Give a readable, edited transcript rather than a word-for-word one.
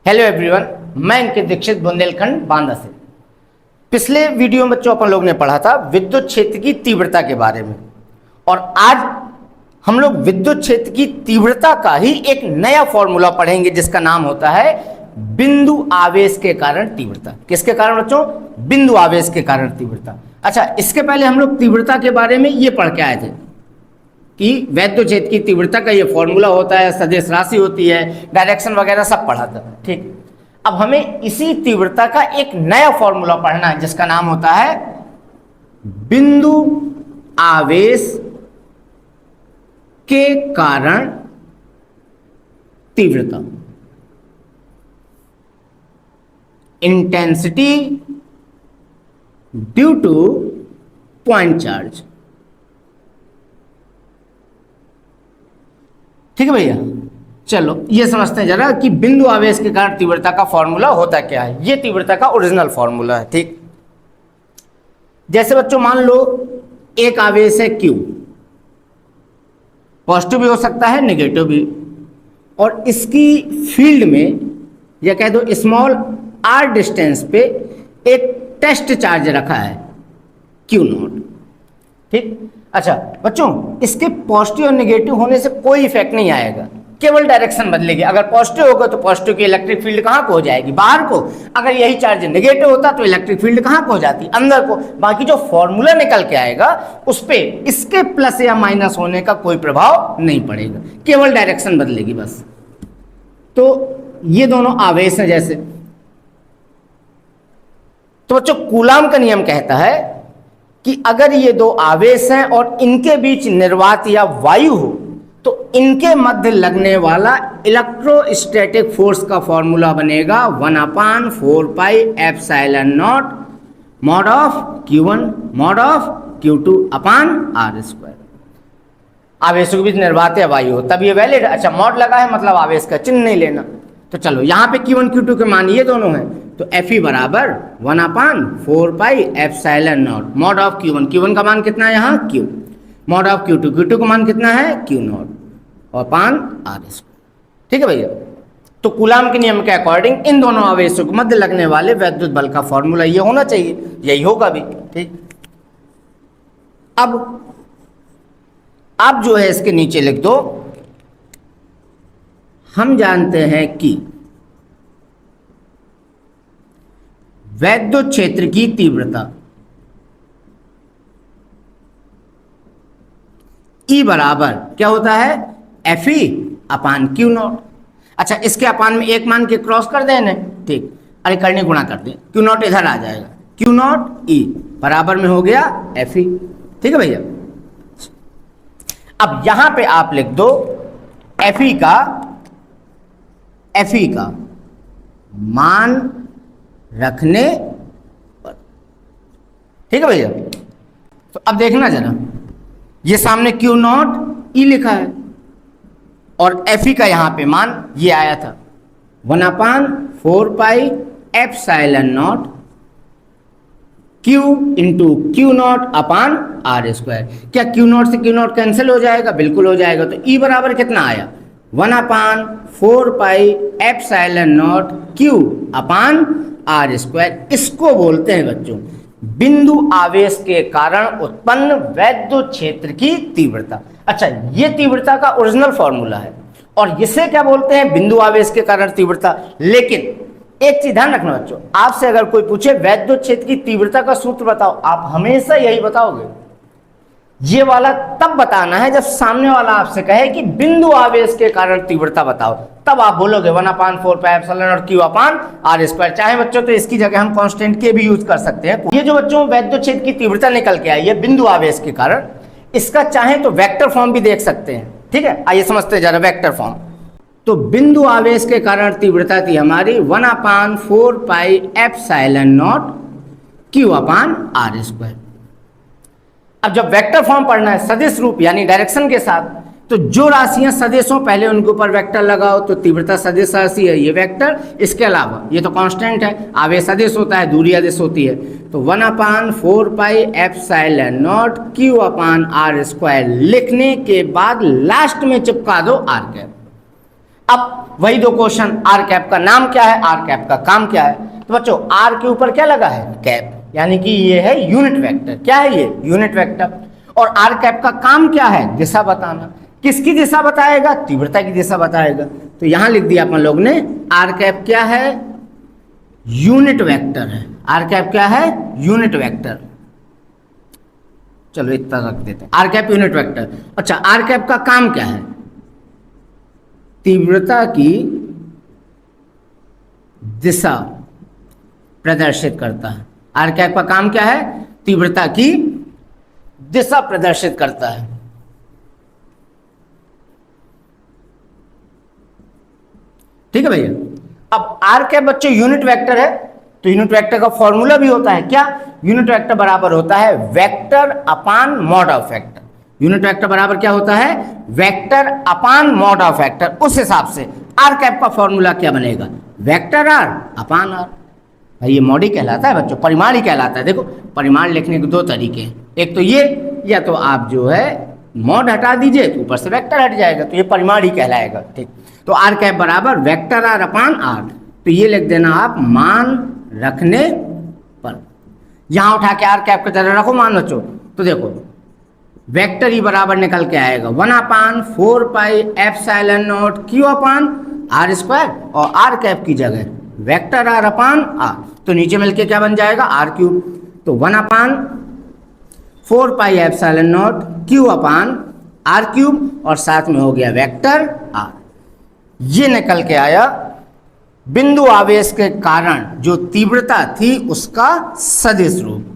Hello everyone, मैं अंकित दीक्षित बुंदेलखंड बांदा से। पिछले वीडियो में बच्चों अपन लोग ने पढ़ा था विद्युत क्षेत्र की तीव्रता के बारे में, और आज हम लोग विद्युत क्षेत्र की तीव्रता का ही एक नया फॉर्मूला पढ़ेंगे जिसका नाम होता है बिंदु आवेश के कारण तीव्रता। किसके कारण बच्चों? बिंदु आवेश के कारण तीव्रता। अच्छा, इसके पहले हम लोग तीव्रता के बारे में ये पढ़ के आए थे कि विद्युत क्षेत्र की तीव्रता का ये फॉर्मूला होता है, सदिश राशि होती है, डायरेक्शन वगैरह सब पढ़ा था। ठीक, अब हमें इसी तीव्रता का एक नया फॉर्मूला पढ़ना है जिसका नाम होता है बिंदु आवेश के कारण तीव्रता, intensity due two point charge. ठीक है भैया, चलो ये समझते हैं जरा कि बिंदु आवेश के कारण तीव्रता का फॉर्मूला होता क्या है। ये तीव्रता का ओरिजिनल फॉर्मूला है। ठीक, जैसे बच्चों मान लो एक आवेश है Q, पॉजिटिव भी हो सकता है नेगेटिव भी, और इसकी फील्ड में या कह दो स्मॉल r डिस्टेंस पे एक टेस्ट चार्ज रखा है Q0। ठीक, अच्छा बच्चों, इसके पॉजिटिव और नेगेटिव होने से कोई इफेक्ट नहीं आएगा, केवल डायरेक्शन बदलेगी। अगर पॉजिटिव होगा तो पॉजिटिव की इलेक्ट्रिक फील्ड कहां को हो जाएगी? बाहर को। अगर यही चार्ज नेगेटिव होता तो इलेक्ट्रिक फील्ड कहां को हो जाती? अंदर को। बाकी जो फॉर्मूला निकल के आएगा उस पे इसके प्लस या माइनस होने का कोई प्रभाव नहीं पड़ेगा, केवल डायरेक्शन बदलेगी बस। तो ये दोनों आवेश हैं जैसे, तो बच्चों कूलाम का नियम कहता है कि अगर ये दो आवेश हैं और इनके बीच निर्वात या वायु हो तो इनके मध्य लगने वाला इलेक्ट्रोस्टैटिक फोर्स का फॉर्मूला बनेगा 1/4 pi epsilon not mod of Q1 mod of Q2 upon r²। आवेशों के बीच निर्वात या वायु हो तब ये वैलिड। अच्छा, मॉड लगा है मतलब आवेश का चिन्ह नहीं लेना। तो चलो यहाँ पे Q1 Q2 के मान ये दोनों हैं, तो Fe बराबर 1/4 pi epsilon not mod of Q1। Q1 का मान कितना है यहाँ? Q। Mod of Q2, Q2 का मान कितना है? Q0 और पान r²। ठीक है भैया, तो कूलाम के नियम के अकॉर्डिंग इन दोनों आवेशों के मध्य लगने वाले वैद्युत बल का फॉर्मूला ये होना चाहिए, यही होगा भी। ठीक, अब आप जो है इसके नीचे लिख दो, हम जानते हैं कि वैद्युत क्षेत्र की तीव्रता E बराबर क्या होता है? Fe अपान Q0। अच्छा, इसके अपान में एक मान के क्रॉस कर देना। ठीक, अरे करने गुणा कर दें, Q0 इधर आ जाएगा, Q0 E बराबर में हो गया Fe। ठीक है भैया, अब यहां पे आप लिख दो Fe का मान रखने पर। ठीक है भैया, तो अब देखना जरा, ये सामने Q0 E लिखा है और Fe का यहां पे मान ये आया था 1/4 pi epsilon not Q into Q0 upon r²। क्या Q0 से Q0 कैंसिल हो जाएगा? बिल्कुल हो जाएगा। तो E बराबर कितना आया? 1/4 pi epsilon not Q upon r²। इसको बोलते हैं बच्चों बिंदु आवेश के कारण उत्पन्न वैद्युत क्षेत्र की तीव्रता। अच्छा, ये तीव्रता का ओरिजिनल फॉर्मूला है और इसे क्या बोलते हैं? बिंदु आवेश के कारण तीव्रता। लेकिन एक चीज ध्यान रखना बच्चों, आपसे अगर कोई पूछे वैद्युत क्षेत्र की तीव्रता का सूत्र बताओ, आप हमेशा यही बताओगे। ये वाला तब बताना है जब सामने वाला आपसे कहे कि बिंदु आवेश के कारण तीव्रता बताओ, तब आप बोलोगे 1/4 पाई एप्सिलॉन और Q अपान r²। चाहे बच्चों तो इसकी जगह हम कांस्टेंट के भी यूज कर सकते हैं। ये जो बच्चों वैद्युत क्षेत्र की तीव्रता निकल के आई है बिंदु आवेश के कारण, इसका चाहे तो वेक्टर फॉर्म भी देख सकते हैं। ठीक है, आइए समझते हैं जरा वेक्टर फॉर्म। तो बिंदु आवेश के कारण तीव्रता थी हमारी 1/4 pi epsilon not Q upon r²। अब जब वेक्टर फॉर्म पढ़ना है सदिश रूप यानी डायरेक्शन के साथ, तो जो राशियां सदिश हो पहले उनके ऊपर वेक्टर लगाओ, तो तीव्रता सदिश राशि है ये वेक्टर। इसके अलावा ये तो कांस्टेंट है, आवेश सदिश होता है, दूरी अदिश होती है। तो 1/4 pi epsilon not Q upon r² लिखने के बाद लास्ट में चिपका दो r कैप। अब वही दो क्वेश्चन, आर कैप का नाम क्या है, आर कैप का काम क्या है। तो बच्चों आर के ऊपर क्या लगा है, कैप, यानी कि ये है यूनिट वेक्टर। क्या है ये, यूनिट वेक्टर। और आर कैप का काम क्या है, दिशा बताना। किसकी दिशा बताएगा, तीव्रता की दिशा बताएगा। तो यहां लिख दिया अपन लोग ने, आर कैप क्या है, यूनिट वेक्टर है। आर कैप क्या है, यूनिट वेक्टर। चलो इतना रख देते हैं, आर कैप यूनिट वेक्टर। अच्छा, आर कैप का काम क्या है, तीव्रता की दिशा प्रदर्शित करता है। आर कैप का काम क्या है, तीव्रता की दिशा प्रदर्शित करता है। ठीक है भैया। अब आर कैप बच्चे यूनिट वेक्टर है, तो यूनिट वेक्टर का फॉर्मूला भी होता है क्या, यूनिट वेक्टर बराबर होता है vector upon mod of vector. Unit vector बराबर क्या होता है, vector upon mod of vector. उस हिसाब से आर कैप का फॉर्मूला क्या बनेगा, वेक्टर आर अपान आर। भाई ये मॉड ही कहलाता है बच्चों, परिमाण ही कहलाता है। देखो परिमाण लिखने के दो तरीके हैं, एक तो ये, या तो आप जो है मॉड हटा दीजिए तो ऊपर से वेक्टर हट जाएगा, तो ये परिमाण ही कहलाएगा। ठीक, तो आर कैप बराबर वेक्टर आर अपान आर। तो ये लिख देना आप, मान रखने पर। यहां उठा के आर कैप की तरह रखो मान बच्चों, तो देखो वेक्टर ही बराबर निकल के आएगा 1/4 pi epsilon not Q upon R square, और आर कैप की जगह वेक्टर आर अपान आर। तो नीचे मिलके क्या बन जाएगा, आर क्यूब। तो 1/4 pi epsilon not Q upon R cube, और साथ में हो गया वेक्टर आर। ये निकल के आया बिंदु आवेश के कारण जो तीव्रता थी उसका सदिश रूप।